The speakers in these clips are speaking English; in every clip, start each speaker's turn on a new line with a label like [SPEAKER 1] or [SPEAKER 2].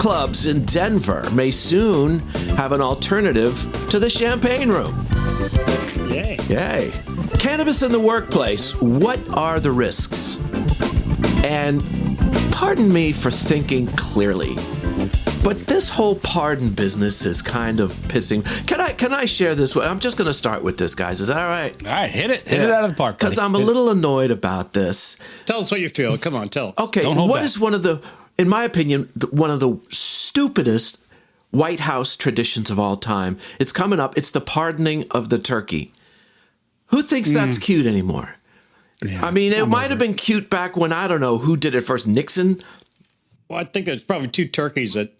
[SPEAKER 1] clubs in Denver may soon have an alternative to the champagne room.
[SPEAKER 2] Yay.
[SPEAKER 1] Yay. Cannabis in the workplace. What are the risks? And pardon me for thinking clearly, but this whole pardon business is kind of pissing. Can I share this? I'm just going to start with this, guys. Is that all right?
[SPEAKER 3] All right, hit it out of the park.
[SPEAKER 1] Because I'm a little annoyed about this.
[SPEAKER 2] Tell us what you feel. Come on, tell us.
[SPEAKER 1] Okay, what is one of the, in my opinion, one of the stupidest White House traditions of all time? It's coming up. It's the pardoning of the turkey. Who thinks that's cute anymore? Yeah, I mean, it might have been cute back when, I don't know, who did it first? Nixon?
[SPEAKER 2] Well, I think there's probably two turkeys that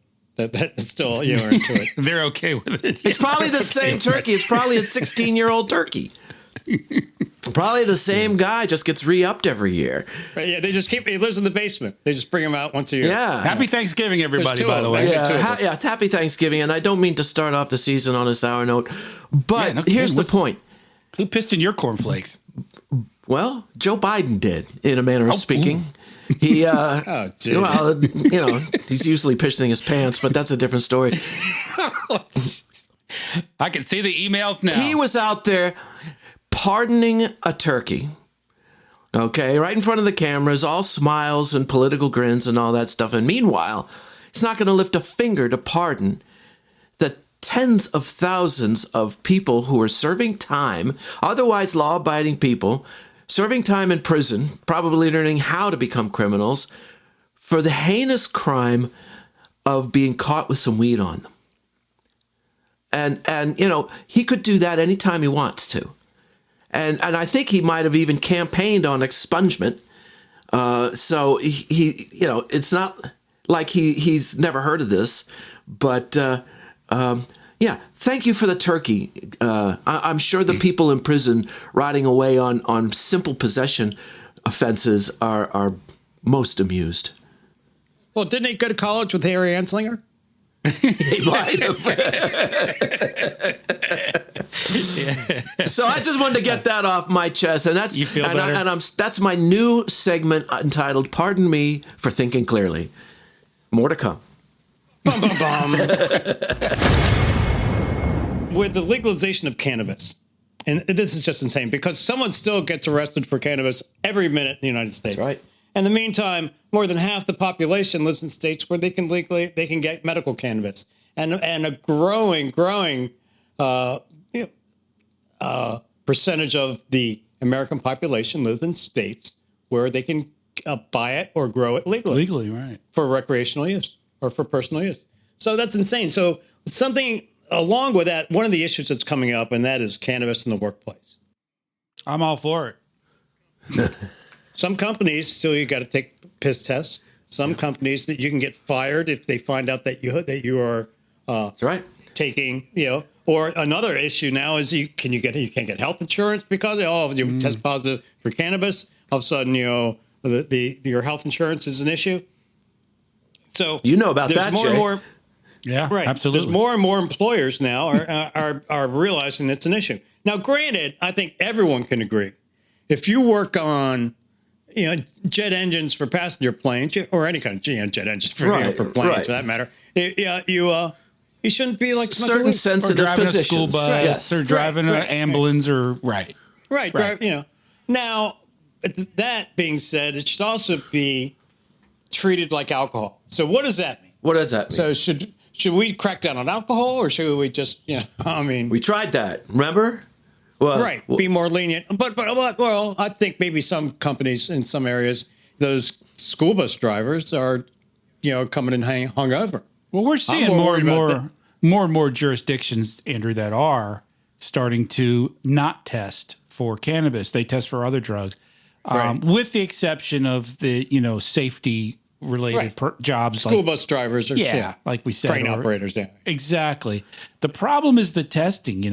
[SPEAKER 2] still, are into it.
[SPEAKER 3] They're okay with it.
[SPEAKER 1] It's probably the same turkey. It's probably a 16-year-old turkey. Probably the same guy, just gets re-upped every year.
[SPEAKER 2] Right, yeah, he lives in the basement. They just bring him out once a year.
[SPEAKER 1] Yeah.
[SPEAKER 3] Happy Thanksgiving, everybody, by the way.
[SPEAKER 1] Yeah, it's happy Thanksgiving. And I don't mean to start off the season on a sour note, but here's the point.
[SPEAKER 3] Who pissed in your cornflakes?
[SPEAKER 1] Well, Joe Biden did, in a manner of speaking. He, he's usually pissing his pants, but that's a different story.
[SPEAKER 3] I can see the emails now.
[SPEAKER 1] He was out there pardoning a turkey, okay, right in front of the cameras, all smiles and political grins and all that stuff. And meanwhile, he's not going to lift a finger to pardon the tens of thousands of people who are serving time, otherwise law-abiding people, serving time in prison, probably learning how to become criminals, for the heinous crime of being caught with some weed on them. And he could do that anytime he wants to. And I think he might have even campaigned on expungement. So he it's not like he's never heard of this, but thank you for the turkey. I'm sure the people in prison rotting away on simple possession offenses are most amused.
[SPEAKER 2] Well, didn't he go to college with Harry Anslinger?
[SPEAKER 1] He might have. So I just wanted to get that off my chest, and that's
[SPEAKER 3] you feel better?
[SPEAKER 1] That's my new segment entitled "Pardon Me for Thinking Clearly." More to come.
[SPEAKER 2] Bum, bum, bum. With the legalization of cannabis, and this is just insane because someone still gets arrested for cannabis every minute in the United States.
[SPEAKER 1] That's right.
[SPEAKER 2] In the meantime, more than half the population lives in states where they can get medical cannabis, and a growing percentage of the American population lives in states where they can buy it or grow it legally.
[SPEAKER 3] Legally, right.
[SPEAKER 2] For recreational use or for personal use. So that's insane. So something along with that, one of the issues that's coming up, and that is cannabis in the workplace.
[SPEAKER 3] I'm all for it.
[SPEAKER 2] Some companies still you got to take piss tests. Some companies that you can get fired if they find out that you are
[SPEAKER 1] right.
[SPEAKER 2] taking, Or another issue now is you can't get health insurance because you test positive for cannabis. All of a sudden, your health insurance is an issue. So
[SPEAKER 1] about that,
[SPEAKER 2] more
[SPEAKER 1] Jay.
[SPEAKER 2] and more.
[SPEAKER 3] Yeah,
[SPEAKER 2] right.
[SPEAKER 3] Absolutely.
[SPEAKER 2] There's more and more employers now are realizing it's an issue. Now, granted, I think everyone can agree. If you work on, jet engines for passenger planes or any kind of jet engines for planes for that matter, you shouldn't be like
[SPEAKER 1] certain sensitive
[SPEAKER 3] driving
[SPEAKER 1] positions.
[SPEAKER 3] A school bus or driving an ambulance or right.
[SPEAKER 2] Now, that being said, it should also be treated like alcohol. So what does that mean?
[SPEAKER 1] What does that mean?
[SPEAKER 2] So should we crack down on alcohol or should we just, we
[SPEAKER 1] tried that. Remember? Well,
[SPEAKER 2] be more lenient. But I think maybe some companies in some areas, those school bus drivers are, coming in hungover.
[SPEAKER 3] Well, we're seeing more and more jurisdictions, Andrew, that are starting to not test for cannabis. They test for other drugs, with the exception of the safety related jobs.
[SPEAKER 2] School bus drivers are
[SPEAKER 3] like we said,
[SPEAKER 2] train operators. Yeah,
[SPEAKER 3] exactly. The problem is the testing.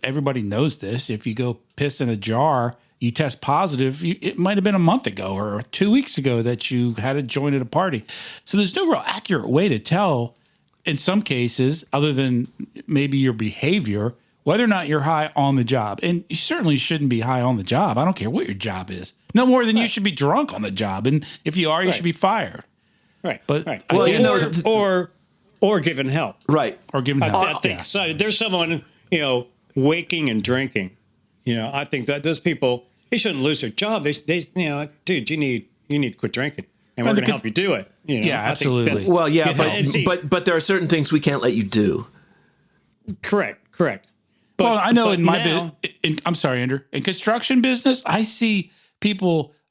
[SPEAKER 3] Everybody knows this. If you go piss in a jar, you test positive. It might have been a month ago or 2 weeks ago that you had a joint at a party. So there's no real accurate way to tell. In some cases, other than maybe your behavior, whether or not you're high on the job. And you certainly shouldn't be high on the job. I don't care what your job is. No more than you should be drunk on the job. And if you are, you should be fired.
[SPEAKER 2] Right.
[SPEAKER 3] But
[SPEAKER 2] or or giving help.
[SPEAKER 1] Right.
[SPEAKER 3] Or giving help.
[SPEAKER 2] I think so. There's someone, waking and drinking. I think that those people, they shouldn't lose their job. They dude, you need to quit drinking, and we're going to help you do it.
[SPEAKER 3] Yeah,
[SPEAKER 2] I think
[SPEAKER 3] absolutely.
[SPEAKER 1] Well, yeah, but there are certain things we can't let you do.
[SPEAKER 2] Correct. But,
[SPEAKER 3] well, I know in my
[SPEAKER 2] now,
[SPEAKER 3] I'm sorry, Andrew. In construction business, I see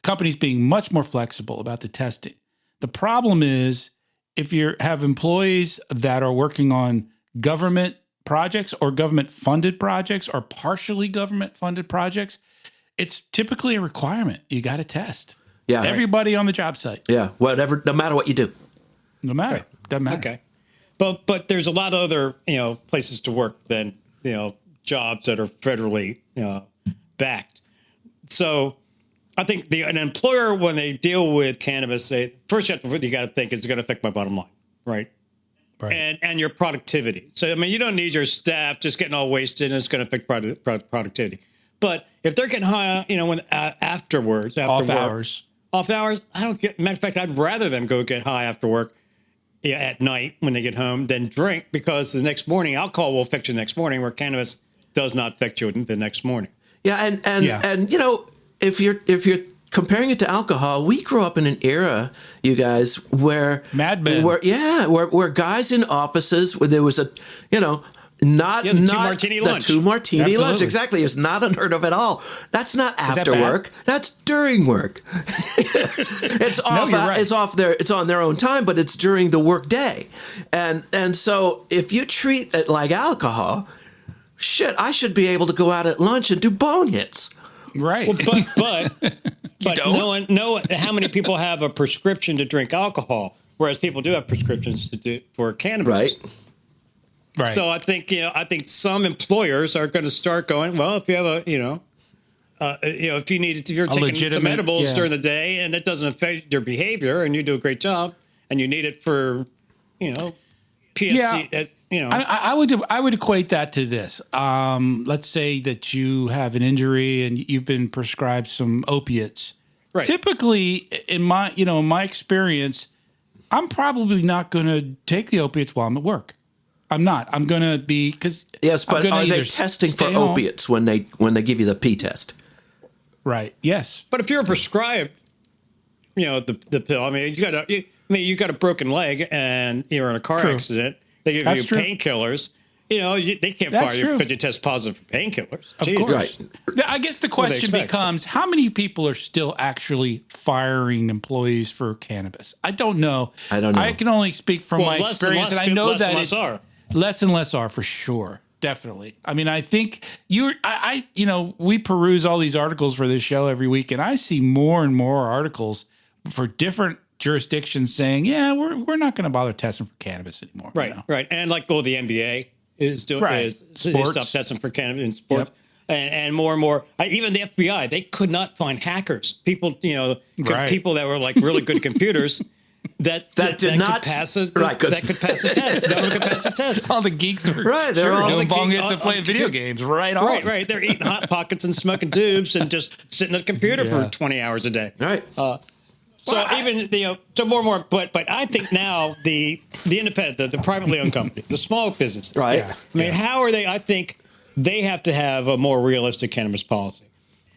[SPEAKER 3] companies being much more flexible about the testing. The problem is if you have employees that are working on government projects or government-funded projects or partially government-funded projects, it's typically a requirement. You got to test.
[SPEAKER 1] Yeah,
[SPEAKER 3] everybody on the job site.
[SPEAKER 1] Yeah, whatever, no matter what you do.
[SPEAKER 3] No matter, doesn't matter.
[SPEAKER 2] Okay, but there's a lot of other places to work than jobs that are federally backed. So I think an employer, when they deal with cannabis, first you got to think, is it going to affect my bottom line, right? Right. And your productivity. So, I mean, you don't need your staff just getting all wasted, and it's going to affect productivity. But if they're getting high, when after
[SPEAKER 3] off
[SPEAKER 2] hours, I don't get. Matter of fact, I'd rather them go get high after work at night when they get home than drink, because the next morning alcohol will affect you the next morning, where cannabis does not affect you the next morning.
[SPEAKER 1] Yeah, and if you're comparing it to alcohol, we grew up in an era, you guys, where
[SPEAKER 3] Mad Men,
[SPEAKER 1] where guys in offices, where there was not the two martini lunch. Exactly, it's not unheard of at all. That's not after work. That's during work. It's off. Right. It's off there. It's on their own time, but it's during the work day. And so if you treat it like alcohol, shit, I should be able to go out at lunch and do bone hits.
[SPEAKER 3] Right.
[SPEAKER 2] Well, but no one, how many people have a prescription to drink alcohol, whereas people do have prescriptions for cannabis.
[SPEAKER 1] Right.
[SPEAKER 2] So I think some employers are going to start going, well, if you have if you're taking some edibles during the day and it doesn't affect your behavior and you do a great job and you need it for, PSC,
[SPEAKER 3] I would equate that to this. Let's say that you have an injury and you've been prescribed some opiates. Right. Typically, in my experience, I'm probably not going to take the opiates while I'm at work. I'm not. I'm going to be because
[SPEAKER 1] but are they testing for opiates when they give you the P test?
[SPEAKER 3] Right. Yes.
[SPEAKER 2] But if you're prescribed, the pill. I mean, you got a broken leg and you're in a car accident. They give you painkillers. They can't fire you because you test positive for painkillers.
[SPEAKER 3] Of course. Right. I guess the question becomes, how many people are still actually firing employees for cannabis? I don't know. I can only speak from my experience, and I know that less and less are for sure. Definitely. I mean, I think we peruse all these articles for this show every week, and I see more and more articles for different jurisdictions saying, we're not going to bother testing for cannabis anymore.
[SPEAKER 2] Right. Right. And like, the NBA is doing they stopped testing for cannabis in sports. Yep. And more and more, even the FBI, they could not find hackers, people, people that were like really good computers that could pass a test. No one could pass a test.
[SPEAKER 3] All the geeks were
[SPEAKER 1] they're all
[SPEAKER 3] doing bong hits and playing video games right on.
[SPEAKER 2] Right. They're eating Hot Pockets and smoking tubes and just sitting at a computer for 20 hours a day.
[SPEAKER 1] Right.
[SPEAKER 2] So more and more, but I think now the independent, the privately owned companies, the small businesses,
[SPEAKER 1] right?
[SPEAKER 2] Yeah. I mean, how are they? I think they have to have a more realistic cannabis policy.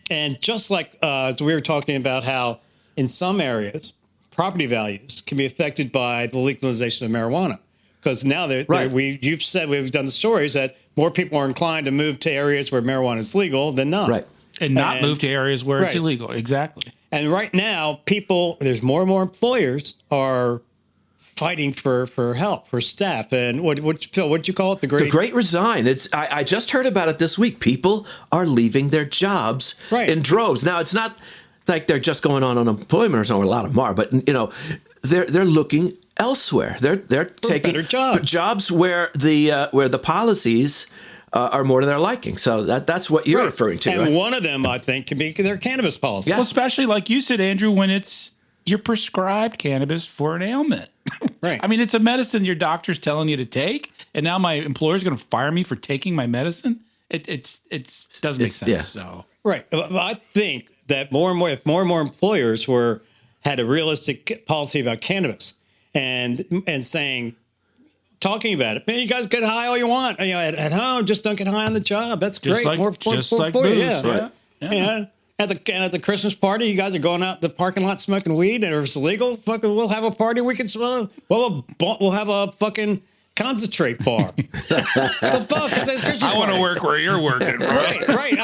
[SPEAKER 2] And just like as we were talking about how in some areas property values can be affected by the legalization of marijuana, because now you've said we've done the stories that more people are inclined to move to areas where marijuana is legal than not,
[SPEAKER 1] right?
[SPEAKER 3] And not move to areas where it's illegal, exactly.
[SPEAKER 2] And right now, there's more and more employers are fighting for help, for staff. And Phil, what'd you call it? The Great
[SPEAKER 1] Resign. I just heard about it this week. People are leaving their jobs in droves. Now, it's not like they're just going on unemployment or something. A lot of them are, but they're looking elsewhere. They're taking
[SPEAKER 2] better
[SPEAKER 1] jobs where the policies are more to their liking. So that's what you're referring to.
[SPEAKER 2] And one of them, I think, can be their cannabis policy.
[SPEAKER 3] Yeah. Well, especially like you said, Andrew, when you're prescribed cannabis for an ailment.
[SPEAKER 2] Right.
[SPEAKER 3] I mean, it's a medicine your doctor's telling you to take, and now my employer's going to fire me for taking my medicine. It doesn't make sense.
[SPEAKER 1] Yeah.
[SPEAKER 3] So
[SPEAKER 2] right. I think that if more and more employers had a realistic policy about cannabis and saying, talking about it. Man, you guys get high all you want. At home, just don't get high on the job. That's
[SPEAKER 3] Just
[SPEAKER 2] great.
[SPEAKER 3] like
[SPEAKER 2] Booze,
[SPEAKER 3] yeah.
[SPEAKER 2] Right. Yeah. At the Christmas party, you guys are going out the parking lot smoking weed, and if it's illegal, fucking, we'll have a party. We can smoke. We'll have a fucking concentrate bar. The fuck?
[SPEAKER 3] I want to work where you're working, bro.
[SPEAKER 2] Right.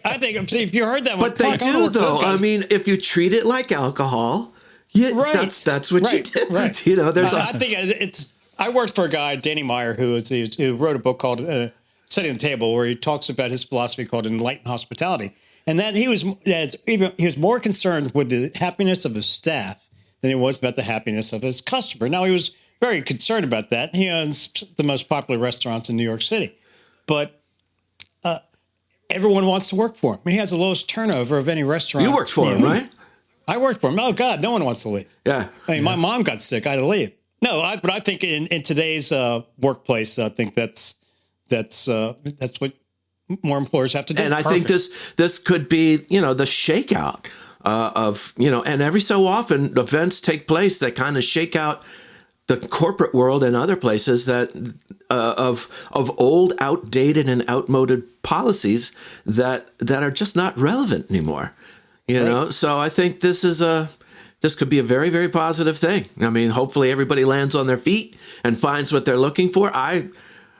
[SPEAKER 2] I think. See, if you heard that,
[SPEAKER 1] but they do though. I mean, if you treat it like alcohol, that's what you do.
[SPEAKER 2] Right.
[SPEAKER 1] There's.
[SPEAKER 2] I think it's. I worked for a guy, Danny Meyer, who wrote a book called "Setting the Table," where he talks about his philosophy called "Enlightened Hospitality." And that he was more concerned with the happiness of his staff than he was about the happiness of his customer. Now, he was very concerned about that. He owns the most popular restaurants in New York City. But everyone wants to work for him. He has the lowest turnover of any restaurant.
[SPEAKER 1] You worked for him, right?
[SPEAKER 2] I worked for him. Oh, God, no one wants to leave.
[SPEAKER 1] Yeah.
[SPEAKER 2] My mom got sick. I had to leave. No, but I think in today's workplace, I think that's what more employers have to do.
[SPEAKER 1] And I think this could be, the shakeout of, and every so often events take place that kind of shake out the corporate world and other places that of old, outdated, and outmoded policies that are just not relevant anymore. So I think this could be a very, very positive thing. I mean, hopefully everybody lands on their feet and finds what they're looking for. I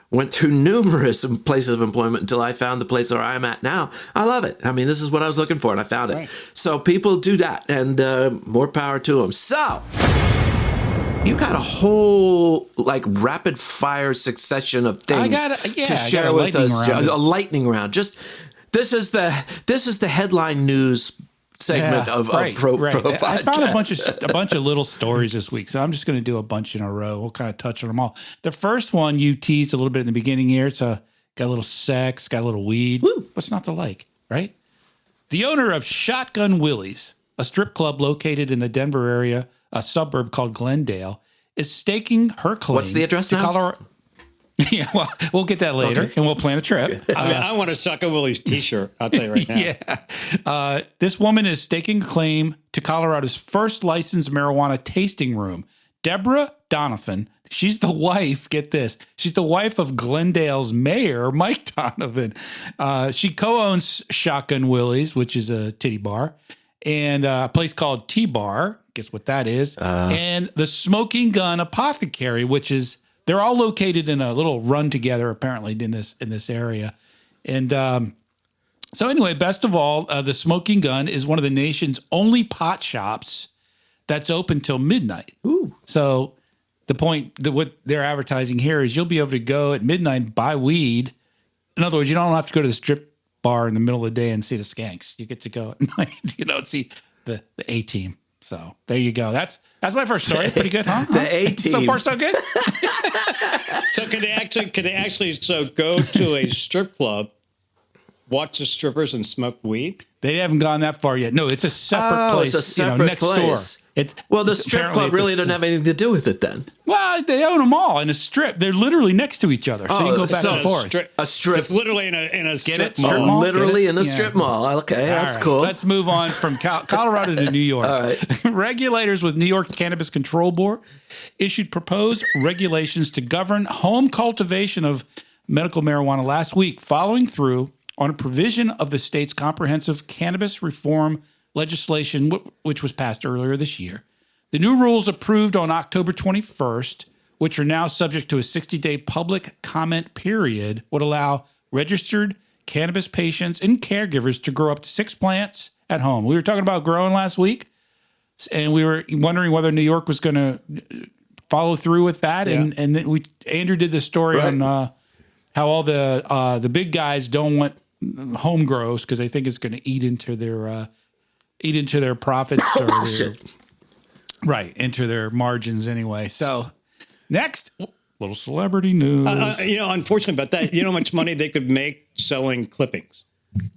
[SPEAKER 1] went through numerous places of employment until I found the place where I'm at now. I love it. I mean, this is what I was looking for, and I found it. Right. So people do that, and more power to them. So you got a whole rapid fire succession of things to share with us. A lightning round. Just this is the headline news segment of Pro-Podcast.
[SPEAKER 3] I found a bunch of little stories this week, so I'm just going to do a bunch in a row. We'll kind of touch on them all. The first one you teased a little bit in the beginning here. It's got a little sex, got a little weed. Woo. What's not to like, right? The owner of Shotgun Willie's, a strip club located in the Denver area, a suburb called Glendale, is staking her claim.
[SPEAKER 1] What's the address now?
[SPEAKER 3] Colorado. Yeah, well, we'll get that later, and we'll plan a trip.
[SPEAKER 2] I want a Shotgun Willie's T-shirt. I'll tell you right now.
[SPEAKER 3] Yeah. This woman is staking claim to Colorado's first licensed marijuana tasting room. Deborah Donovan. She's the wife. Get this. She's the wife of Glendale's mayor, Mike Donovan. She co-owns Shotgun Willie's, which is a titty bar, and a place called T-Bar. Guess what that is? And the Smoking Gun Apothecary, which is. They're all located in a little run together, apparently, in this area. And so anyway, best of all, the Smoking Gun is one of the nation's only pot shops that's open till midnight. Ooh. So the point that what they're advertising here is you'll be able to go at midnight and buy weed. In other words, you don't have to go to the strip bar in the middle of the day and see the skanks. You get to go at night, see the A-team. So there you go. That's my first story. Pretty good, huh?
[SPEAKER 1] The A-team.
[SPEAKER 3] So far, so good.
[SPEAKER 2] So could they actually go to a strip club, watch the strippers, and smoke weed?
[SPEAKER 3] They haven't gone that far yet. No, it's a separate place.
[SPEAKER 1] It's a separate
[SPEAKER 3] next
[SPEAKER 1] place.
[SPEAKER 3] door.
[SPEAKER 1] The strip club really doesn't have anything to do with it then.
[SPEAKER 3] Well, they own them all in a strip. They're literally next to each other. So you can go back and forth.
[SPEAKER 1] A strip.
[SPEAKER 2] It's literally in a strip
[SPEAKER 3] mall.
[SPEAKER 2] mall.
[SPEAKER 1] Literally in a strip mall. Okay, that's cool.
[SPEAKER 3] Let's move on from Colorado to New York.
[SPEAKER 1] All right.
[SPEAKER 3] Regulators with New York Cannabis Control Board issued proposed regulations to govern home cultivation of medical marijuana last week, following through on a provision of the state's comprehensive cannabis reform legislation, which was passed earlier this year. The new rules approved on October 21st, which are now subject to a 60-day public comment period, would allow registered cannabis patients and caregivers to grow up to 6 plants at home. We were talking about growing last week, and we were wondering whether New York was going to follow through with that. Yeah. And then Andrew did this story on how all the big guys don't want home grows because they think it's going to eat into their profits or into their margins anyway. So next, little celebrity news.
[SPEAKER 2] Unfortunately about that, you know how much money they could make selling clippings.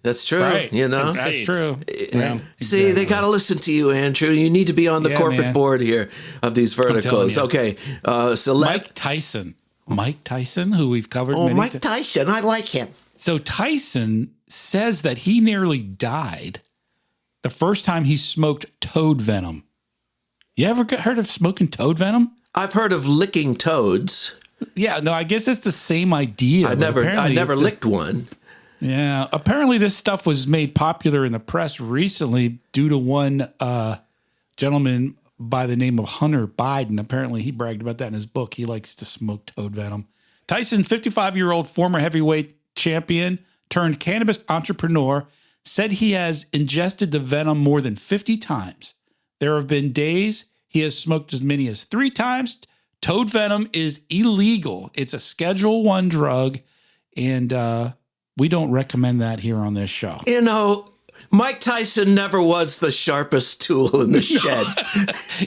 [SPEAKER 1] That's true.
[SPEAKER 3] Right.
[SPEAKER 1] That's
[SPEAKER 3] true.
[SPEAKER 1] Yeah. See, they got to listen to you, Andrew. You need to be on the corporate board here of these verticals. Okay.
[SPEAKER 3] Mike Tyson, who we've covered many
[SPEAKER 1] times. Mike Tyson. I like him.
[SPEAKER 3] So Tyson says that he nearly died the first time he smoked toad venom. You ever heard of smoking toad venom?
[SPEAKER 1] I've heard of licking toads.
[SPEAKER 3] Yeah, no, I guess it's the same idea.
[SPEAKER 1] I never licked one.
[SPEAKER 3] Yeah, apparently this stuff was made popular in the press recently due to one gentleman by the name of Hunter Biden. Apparently he bragged about that in his book. He likes to smoke toad venom. Tyson, 55-year-old former heavyweight champion turned cannabis entrepreneur, said he has ingested the venom more than 50 times. There have been days he has smoked as many as 3 times. Toad venom is illegal. It's a Schedule I drug, and we don't recommend that here on this show.
[SPEAKER 1] You know, Mike Tyson never was the sharpest tool in the shed.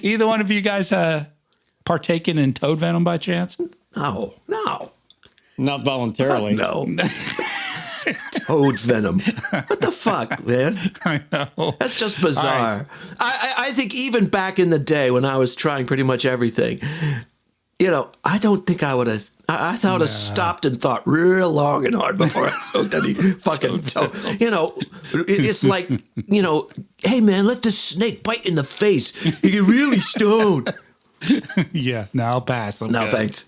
[SPEAKER 3] Either one of you guys partaken in toad venom by chance?
[SPEAKER 1] No.
[SPEAKER 2] Not voluntarily.
[SPEAKER 1] No. Toad venom. What the fuck, man?
[SPEAKER 3] I know.
[SPEAKER 1] That's just bizarre.
[SPEAKER 3] Right.
[SPEAKER 1] I think even back in the day when I was trying pretty much everything, you know, I don't think I would have. I thought I would have stopped and thought real long and hard before I smoked any fucking toad. You know, it's like, you know, hey man, let this snake bite in the face. You get really stoned.
[SPEAKER 3] Yeah, no, I'll pass.
[SPEAKER 1] No, thanks.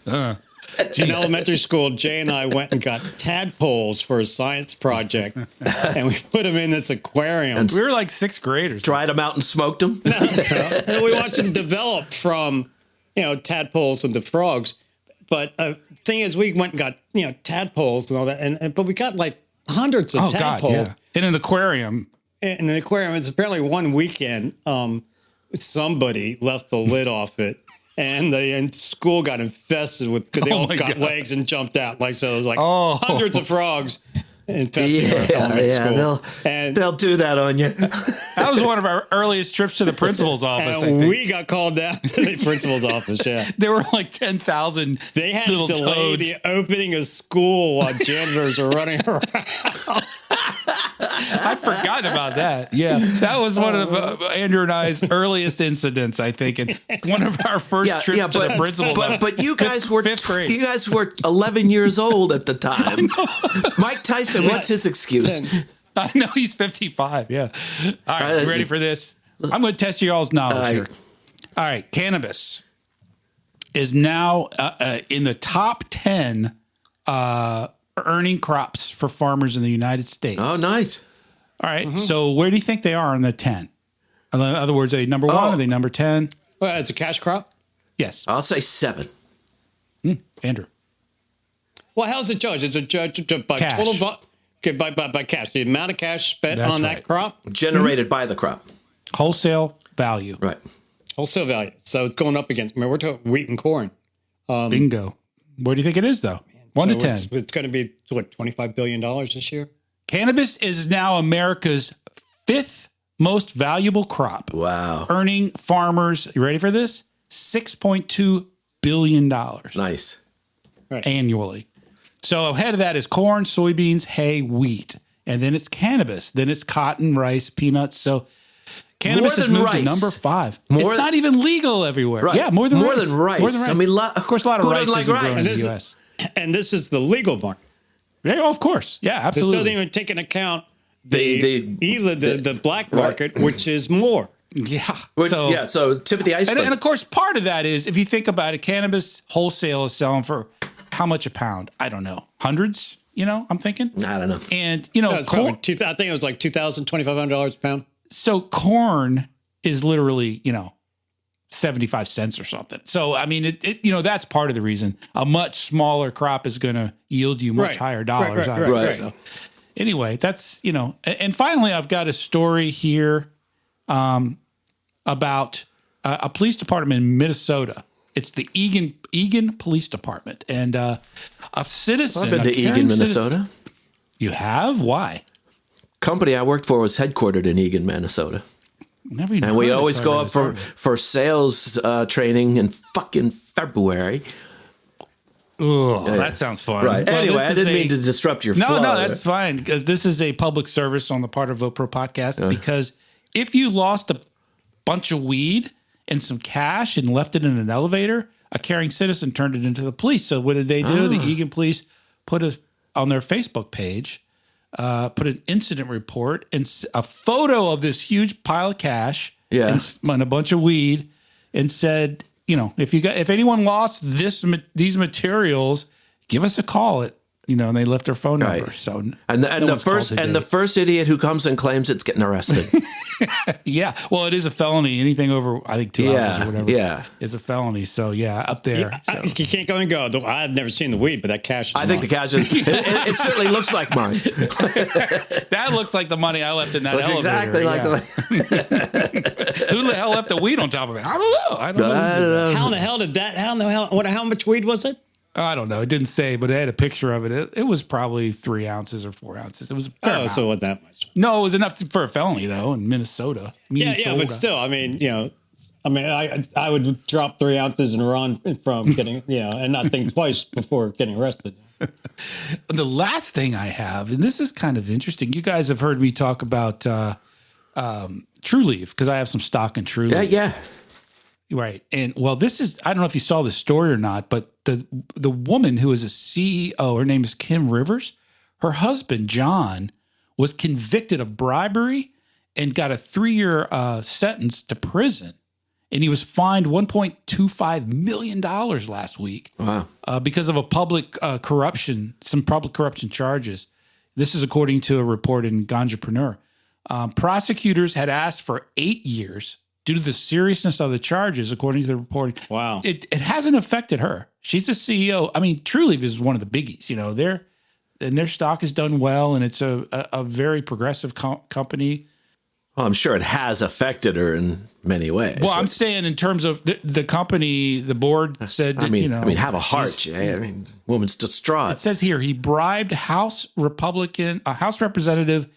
[SPEAKER 2] In elementary school, Jay and I went and got tadpoles for a science project, and we put them in this aquarium.
[SPEAKER 3] We were like 6th graders.
[SPEAKER 1] Dried them out and smoked them.
[SPEAKER 2] And we watched them develop from, tadpoles into frogs. But thing is, we went and got, tadpoles and all that, but we got like hundreds of tadpoles.
[SPEAKER 3] God, yeah. In an aquarium.
[SPEAKER 2] In an aquarium, it's apparently one weekend, somebody left the lid off it. And the school got infested with, because they all got legs and jumped out. Like, so it was like hundreds of frogs infested our elementary school.
[SPEAKER 1] They'll do that on you.
[SPEAKER 3] That was one of our earliest trips to the principal's office.
[SPEAKER 2] And we got called down to the principal's office, yeah.
[SPEAKER 3] There were like 10,000
[SPEAKER 2] They had
[SPEAKER 3] little
[SPEAKER 2] to delay
[SPEAKER 3] toads.
[SPEAKER 2] the opening of school while janitors were running around.
[SPEAKER 3] I'd forgotten about that. Yeah, that was one of Andrew and I's earliest incidents, I think, and one of our first trips to the principal's office.
[SPEAKER 1] But you guys were
[SPEAKER 3] 5th grade.
[SPEAKER 1] You guys were 11 years old at the time. Mike Tyson, what's his excuse?
[SPEAKER 2] 10.
[SPEAKER 3] I know he's 55. Yeah. All right, you ready for this? I'm going to test your all's knowledge here. All right, cannabis is now in the top 10 earning crops for farmers in the United States.
[SPEAKER 1] Oh, nice.
[SPEAKER 3] All right. So where do you think they are in the 10? In other words, are they number 1? Are they number 10?
[SPEAKER 2] Well, it's a cash crop?
[SPEAKER 3] Yes.
[SPEAKER 1] I'll say 7.
[SPEAKER 3] Andrew.
[SPEAKER 2] Well, how's it judged? Is it judged by
[SPEAKER 3] Cash.
[SPEAKER 2] total by cash? The amount of cash spent
[SPEAKER 3] That's
[SPEAKER 2] on
[SPEAKER 3] right.
[SPEAKER 2] that crop?
[SPEAKER 1] Generated by the crop.
[SPEAKER 3] Wholesale value.
[SPEAKER 1] Right.
[SPEAKER 2] Wholesale value. So it's going up against, we're talking wheat and corn.
[SPEAKER 3] Bingo. Where do you think it is, though? 1 to 10.
[SPEAKER 2] It's going to be, $25 billion this year?
[SPEAKER 3] Cannabis is now America's 5th most valuable crop.
[SPEAKER 1] Wow.
[SPEAKER 3] Earning farmers, you ready for this? $6.2 billion
[SPEAKER 1] Nice.
[SPEAKER 3] annually. So ahead of that is corn, soybeans, hay, wheat. And then it's cannabis. Then it's cotton, rice, peanuts. So cannabis has moved to number 5. It's not even legal everywhere.
[SPEAKER 1] Right.
[SPEAKER 3] Yeah, more than rice.
[SPEAKER 1] More than rice. I mean,
[SPEAKER 3] of course, a lot of
[SPEAKER 1] who
[SPEAKER 3] rice
[SPEAKER 1] doesn't
[SPEAKER 3] isn't
[SPEAKER 1] like
[SPEAKER 3] grown in
[SPEAKER 1] rice?
[SPEAKER 3] the U.S.
[SPEAKER 2] And this is the legal market.
[SPEAKER 3] Yeah, of course. Yeah,
[SPEAKER 2] This
[SPEAKER 3] absolutely.
[SPEAKER 2] doesn't even take into account the black market, which is more.
[SPEAKER 3] Yeah.
[SPEAKER 1] So tip of the iceberg.
[SPEAKER 3] And of course, part of that is, if you think about it, cannabis wholesale is selling for how much a pound? I don't know. Hundreds, I'm thinking.
[SPEAKER 1] I don't know.
[SPEAKER 3] And,
[SPEAKER 2] It's
[SPEAKER 3] corn,
[SPEAKER 2] probably I think it was like $2,000, $2,500 a pound.
[SPEAKER 3] so corn is literally, 75 cents or something. So, I mean, that's part of the reason. A much smaller crop is going to yield you much higher dollars.
[SPEAKER 2] Right.
[SPEAKER 3] So, anyway, that's, and finally, I've got a story here about a police department in Minnesota. It's the Egan Police Department. And a citizen.
[SPEAKER 1] I've been to Egan, Minnesota.
[SPEAKER 3] You have? Why?
[SPEAKER 1] Company I worked for was headquartered in Egan, Minnesota.
[SPEAKER 3] Never even
[SPEAKER 1] And we
[SPEAKER 3] heard of
[SPEAKER 1] always go up
[SPEAKER 3] Target.
[SPEAKER 1] for sales training in fucking February.
[SPEAKER 3] Oh, that sounds fun.
[SPEAKER 1] Right.
[SPEAKER 3] Well,
[SPEAKER 1] Anyway,
[SPEAKER 3] this
[SPEAKER 1] I
[SPEAKER 3] is
[SPEAKER 1] didn't mean to disrupt your flow.
[SPEAKER 3] No, that's fine. 'Cause this is a public service on the part of VoteProPot-Cast, because if you lost a bunch of weed and some cash and left it in an elevator, a caring citizen turned it into the police. So what did they do? The Egan police put on their Facebook page, put an incident report and a photo of this huge pile of cash and a bunch of weed, and said, if anyone lost these materials, give us a call and they left their phone number.
[SPEAKER 1] Right.
[SPEAKER 3] So
[SPEAKER 1] the first idiot who comes and claims it's getting arrested.
[SPEAKER 3] Yeah. Well, it is a felony. Anything over, I think, 2 ounces or whatever is a felony. So, up there.
[SPEAKER 2] Yeah, you can't go and go. I've never seen the weed, but that cash is
[SPEAKER 1] I think the cash is, it certainly looks like mine.
[SPEAKER 3] That looks like the money I left in that elevator.
[SPEAKER 1] Exactly like the
[SPEAKER 3] Who the hell left the weed on top of it? I don't know.
[SPEAKER 2] How in the hell did that? How much weed was it?
[SPEAKER 3] I don't know. It didn't say, but it had a picture of it. It was probably 3 ounces or 4 ounces. It was a fair amount.
[SPEAKER 2] So what that much?
[SPEAKER 3] No, it was enough for a felony though in Minnesota.
[SPEAKER 2] Yeah, but still, I would drop 3 ounces and run from getting, and not think twice before getting arrested.
[SPEAKER 3] The last thing I have, and this is kind of interesting. You guys have heard me talk about True Leaf because I have some stock in True Leaf.
[SPEAKER 1] Yeah.
[SPEAKER 3] Right. And well, this is, I don't know if you saw this story or not, but the woman who is a CEO, her name is Kim Rivers. Her husband, John, was convicted of bribery and got a 3-year sentence to prison. And he was fined $1.25 million last week.
[SPEAKER 1] Wow.
[SPEAKER 3] Because of some public corruption charges. This is according to a report in Ganjapreneur. Prosecutors had asked for 8 years due to the seriousness of the charges, according to the reporting.
[SPEAKER 2] Wow.
[SPEAKER 3] It hasn't affected her. She's a CEO. I mean, True Leaf is one of the biggies. Their stock has done well, and it's a very progressive company.
[SPEAKER 1] Well, I'm sure it has affected her in many ways.
[SPEAKER 3] Well, I'm saying in terms of the company, the board said,
[SPEAKER 1] have a heart. Woman's distraught.
[SPEAKER 3] It says here, he bribed House Representative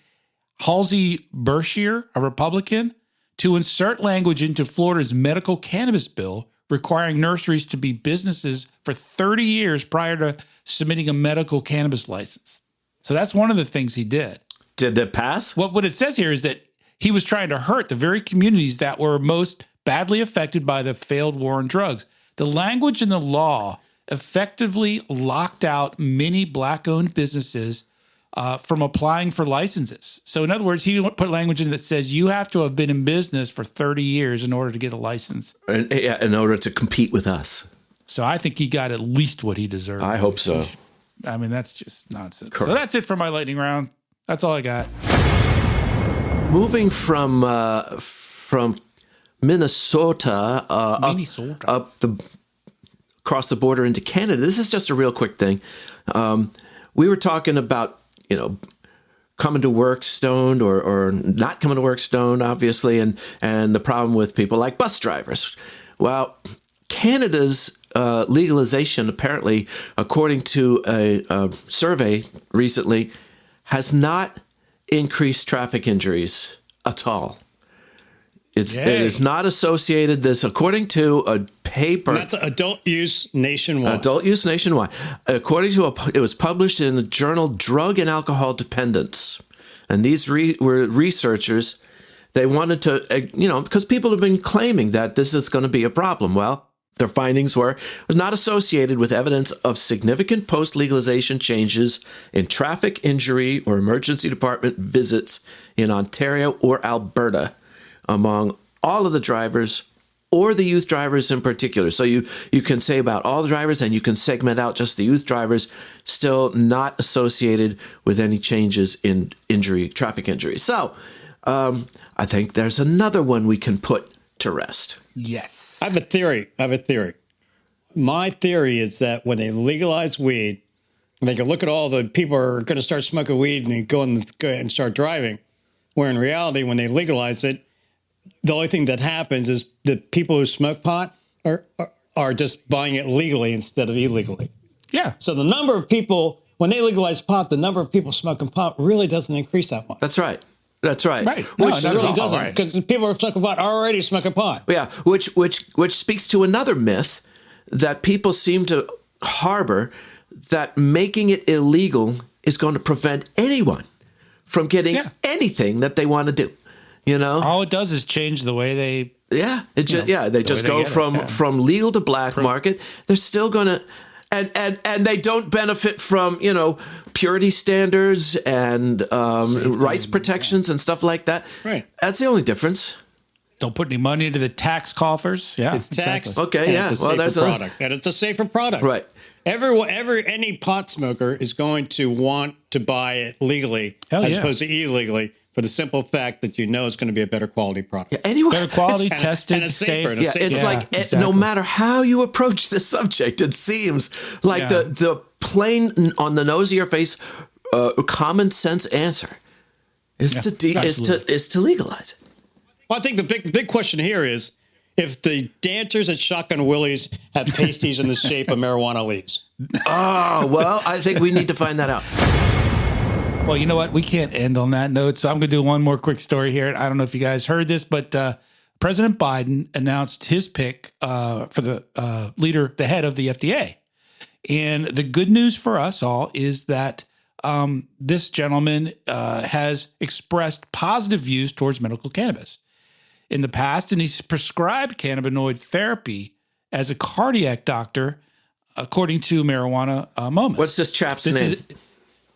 [SPEAKER 3] Halsey Beshear, a Republican, to insert language into Florida's medical cannabis bill requiring nurseries to be businesses for 30 years prior to submitting a medical cannabis license. So that's one of the things he did.
[SPEAKER 1] Did that pass?
[SPEAKER 3] What it says here is that he was trying to hurt the very communities that were most badly affected by the failed war on drugs. The language in the law effectively locked out many Black-owned businesses from applying for licenses. So in other words, he put language in that says you have to have been in business for 30 years in order to get a license.
[SPEAKER 1] In order to compete with us.
[SPEAKER 3] So I think he got at least what he deserved.
[SPEAKER 1] I hope so.
[SPEAKER 3] I mean, that's just nonsense.
[SPEAKER 1] Correct.
[SPEAKER 3] So that's it for my lightning round. That's all I got.
[SPEAKER 1] Moving from Minnesota, across the border into Canada. This is just a real quick thing. We were talking about, coming to work stoned or not coming to work stoned, obviously, and the problem with people like bus drivers. Well, Canada's legalization, apparently, according to a survey recently, has not increased traffic injuries at all. It is not associated. This, according to a paper,
[SPEAKER 2] and that's adult use nationwide.
[SPEAKER 1] Adult use nationwide. According to it was published in the journal Drug and Alcohol Dependence, and these were researchers. They wanted to, because people have been claiming that this is going to be a problem. Well, their findings was not associated with evidence of significant post-legalization changes in traffic injury or emergency department visits in Ontario or Alberta among all of the drivers or the youth drivers in particular. So you can say about all the drivers and you can segment out just the youth drivers, still not associated with any changes in traffic injury. So I think there's another one we can put to rest.
[SPEAKER 3] Yes.
[SPEAKER 2] I have a theory. My theory is that when they legalize weed, they can look at all the people who are going to start smoking weed and go and start driving, where in reality, when they legalize it, the only thing that happens is the people who smoke pot are just buying it legally instead of illegally.
[SPEAKER 3] Yeah.
[SPEAKER 2] So the number of people, when they legalize pot, the number of people smoking pot really doesn't increase that much.
[SPEAKER 1] That's right. Right.
[SPEAKER 2] Which really doesn't, because people who are smoking pot are already smoking pot.
[SPEAKER 1] Yeah, which speaks to another myth that people seem to harbor, that making it illegal is going to prevent anyone from getting anything that they want to do.
[SPEAKER 3] All it does is change the way they.
[SPEAKER 1] Yeah, they just go from legal to black market. They're still gonna, and they don't benefit from purity standards and rights protections and stuff like that.
[SPEAKER 2] Right.
[SPEAKER 1] That's the only difference.
[SPEAKER 3] Don't put any money into the tax coffers. Yeah,
[SPEAKER 2] It's taxed.
[SPEAKER 1] Okay,
[SPEAKER 2] and
[SPEAKER 1] yeah.
[SPEAKER 2] It's a
[SPEAKER 1] Well,
[SPEAKER 2] safer
[SPEAKER 1] that's
[SPEAKER 2] product. And it's a safer product.
[SPEAKER 1] Right.
[SPEAKER 2] Any pot smoker is going to want to buy it legally as opposed to illegally for the simple fact that you know it's going to be a better quality product.
[SPEAKER 1] Yeah, anyway,
[SPEAKER 3] better quality,
[SPEAKER 2] And
[SPEAKER 3] tested,
[SPEAKER 2] it's
[SPEAKER 3] safe.
[SPEAKER 2] safer.
[SPEAKER 1] yeah, it's like
[SPEAKER 3] exactly.
[SPEAKER 1] no matter how you approach this subject, it seems like
[SPEAKER 3] Yeah.
[SPEAKER 1] the plain on the nose of your face, common sense answer is to legalize it.
[SPEAKER 2] Well, I think the big question here is if the dancers at Shotgun Willie's have pasties in the shape of marijuana leaves.
[SPEAKER 1] Oh, well, I think we need to find that out.
[SPEAKER 3] Well, you know what? We can't end on that note, so I'm going to do one more quick story here. I don't know if you guys heard this, but President Biden announced his pick for the the head of the FDA. And the good news for us all is that this gentleman has expressed positive views towards medical cannabis in the past, and he's prescribed cannabinoid therapy as a cardiac doctor, according to Marijuana Moment.
[SPEAKER 1] What's this chap's name?
[SPEAKER 3] Is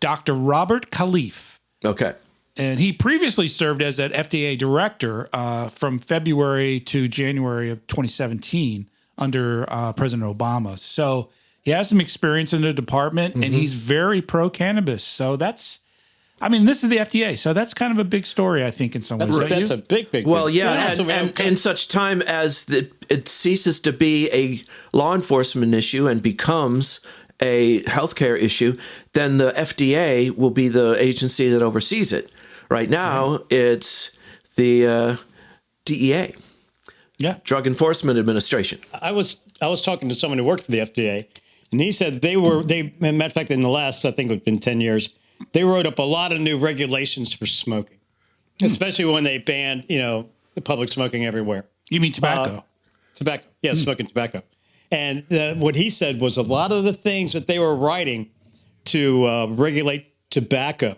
[SPEAKER 3] Dr. Robert Khalif.
[SPEAKER 1] Okay.
[SPEAKER 3] And he previously served as an FDA director from February to January of 2017 under President Obama. So he has some experience in the department, and he's very pro-cannabis. So this is the FDA. So that's kind of a big story, I think, in some ways.
[SPEAKER 2] That's a big
[SPEAKER 1] Well,
[SPEAKER 2] deal.
[SPEAKER 1] yeah, and in such time as it ceases to be a law enforcement issue and becomes a healthcare issue, then the FDA will be the agency that oversees it. Right now, it's the DEA, Drug Enforcement Administration.
[SPEAKER 2] I was talking to someone who worked for the FDA, and he said matter of fact, in the last, I think it's been 10 years, they wrote up a lot of new regulations for smoking, especially when they banned, the public smoking everywhere.
[SPEAKER 3] You mean tobacco?
[SPEAKER 2] Tobacco. Yeah, smoking tobacco. And what he said was a lot of the things that they were writing to regulate tobacco,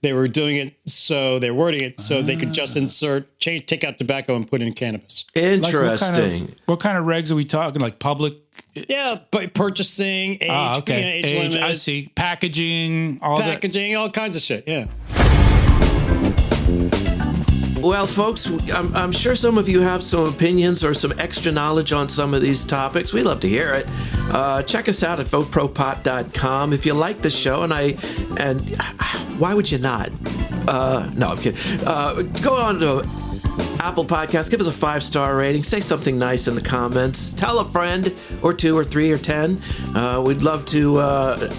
[SPEAKER 2] they were doing it so they're wording it so they could just take out tobacco and put in cannabis.
[SPEAKER 1] Interesting.
[SPEAKER 3] What kind of regs are we talking? Like public?
[SPEAKER 2] Yeah, but purchasing, age, age limit.
[SPEAKER 3] I see. Packaging, all
[SPEAKER 2] kinds of shit. Yeah.
[SPEAKER 1] Well, folks, I'm sure some of you have some opinions or some extra knowledge on some of these topics. We'd love to hear it. Check us out at VoteProPot.com. If you like the show, and why would you not? No, I'm kidding. Go on to Apple Podcasts, give us a 5-star rating, say something nice in the comments, tell a friend or 2 or 3 or 10. We'd love to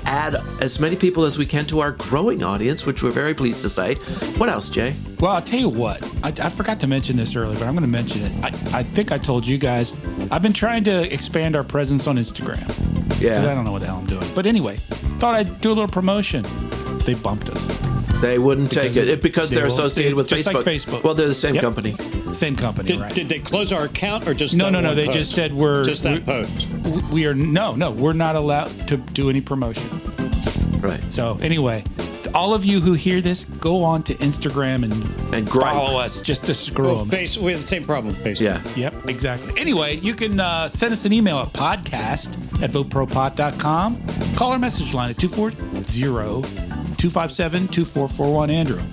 [SPEAKER 1] add as many people as we can to our growing audience, which we're very pleased to say. What else, Jay?
[SPEAKER 3] Well, I'll tell you what. I forgot to mention this earlier, but I'm going to mention it. I think I told you guys, I've been trying to expand our presence on Instagram.
[SPEAKER 1] Yeah.
[SPEAKER 3] I don't know what the hell I'm doing. But anyway, thought I'd do a little promotion. They bumped us.
[SPEAKER 1] They wouldn't take it because they're associated with
[SPEAKER 3] just
[SPEAKER 1] Facebook.
[SPEAKER 3] Like Facebook.
[SPEAKER 1] Well, they're the same company.
[SPEAKER 3] Same company, right?
[SPEAKER 2] Did they close our account or just
[SPEAKER 3] No. They
[SPEAKER 2] post?
[SPEAKER 3] just said we're
[SPEAKER 2] just that post.
[SPEAKER 3] We are we're not allowed to do any promotion.
[SPEAKER 1] Right.
[SPEAKER 3] So anyway, to all of you who hear this, go on to Instagram and follow us just to screw them.
[SPEAKER 2] We have the same problem with Facebook.
[SPEAKER 1] Yeah.
[SPEAKER 3] Yep, exactly. Anyway, you can send us an email at podcast@votepropot.com. Call our message line at 240-257-2441, Andrew.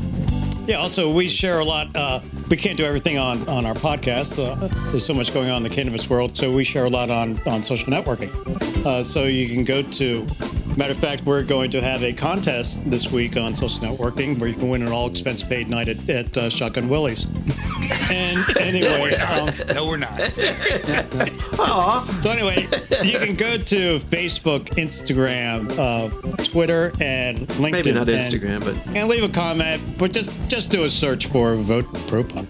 [SPEAKER 2] Yeah, also, we share a lot. We can't do everything on our podcast. There's so much going on in the cannabis world, so we share a lot on social networking. So you can go to, matter of fact, we're going to have a contest this week on social networking where you can win an all-expense-paid night at Shotgun Willie's. And anyway...
[SPEAKER 3] No, we're not.
[SPEAKER 2] So anyway, you can go to Facebook, Instagram, Twitter, and LinkedIn.
[SPEAKER 1] Maybe not Instagram, but...
[SPEAKER 2] And leave a comment, but just do a search for Vote Pro Pot.